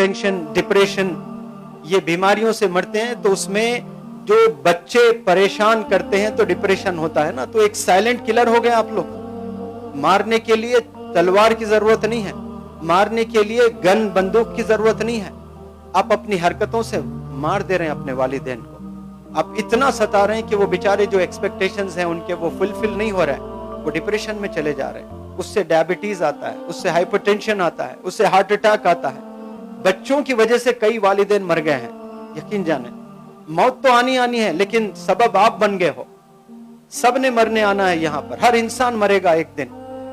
Tension, depression, ये बीमारियों से मरते हैं, तो उसमें जो बच्चे परेशान करते हैं तो डिप्रेशन होता है ना, तो एक साइलेंट किलर हो गए आप लोग। मारने के लिए तलवार की जरूरत नहीं है, मारने के लिए गन बंदूक की जरूरत नहीं है, आप अपनी हरकतों से मार दे रहे हैं अपने वालिदैन को। आप इतना सता रहे हैं कि वो बेचारे जो एक्सपेक्टेशंस हैं उनके वो फुलफिल नहीं हो रहा है, वो डिप्रेशन में चले जा रहे हैं। उससे डायबिटीज आता है, उससे हाइपरटेंशन आता है, उससे हार्ट अटैक आता है। बच्चों की वजह से कई वालिदैन मर गए हैं, यकीन जाने। मौत तो आनी है, लेकिन सबब आप बन गए हो। सब ने मरने आना है यहाँ पर, हर इंसान मरेगा एक दिन,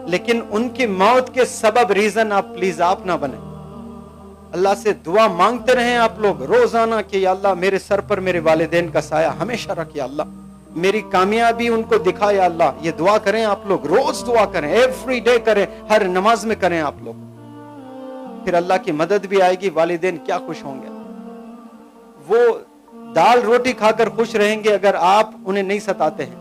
लेकिन उनकी मौत के सबब रीजन आप प्लीज आप ना बने। अल्लाह से दुआ मांगते रहें आप लोग रोजाना कि या अल्लाह मेरे सर पर मेरे वालिदैन का साया हमेशा रख, या अल्लाह मेरी कामयाबी उनको दिखा, या अल्लाह। ये दुआ करें आप लोग, रोज दुआ करें, एवरी डे करें, हर नमाज में करें आप लोग। फिर अल्लाह की मदद भी आएगी, वालिदैन क्या खुश होंगे। वो दाल रोटी खाकर खुश रहेंगे अगर आप उन्हें नहीं सताते हैं।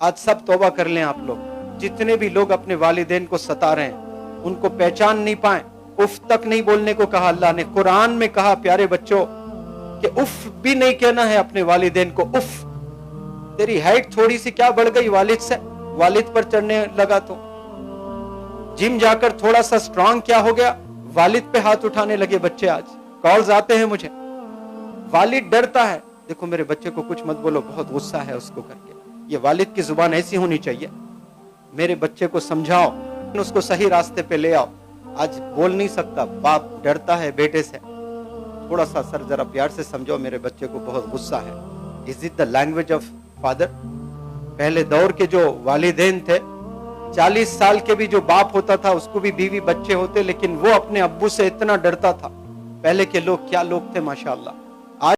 आज सब तौबा कर लें आप लोग। जितने भी लोग अपने वालिदैन को सता रहे हैं, उनको पहचान नहीं पाए, उफ तक नहीं बोलने को कहा अल्लाह ने। कुरान में कहा प्यारे बच्चों कि उफ भी नहीं कहना है अपने वालिदैन को। उफ, तेरी हाइट थोड़ी सी क्या बढ़ गई वालिद से, वालिद पर चढ़ने लगा तो। जिम जाकर थोड़ा सा स्ट्रांग क्या हो गया, वालिद पे हाथ उठाने लगे बच्चे। आज कॉल्स आते हैं मुझे, वालिद डरता है, देखो मेरे बच्चे को कुछ मत बोलो, बहुत गुस्सा है उसको करके। ये वालिद की जुबान ऐसी होनी चाहिए, मेरे बच्चे को समझाओ, उसको सही रास्ते पे ले आओ। आज बोल नहीं सकता, बाप डरता है बेटे से, थोड़ा सा सर जरा प्यार से समझाओ, मेरे बच्चे को बहुत गुस्सा है। Is it the language of father? पहले दौर के जो वालिदैन थे, 40 साल के भी जो बाप होता था उसको भी बीवी बच्चे होते, लेकिन वो अपने अब्बू से इतना डरता था। पहले के लोग क्या लोग थे माशाअल्लाह।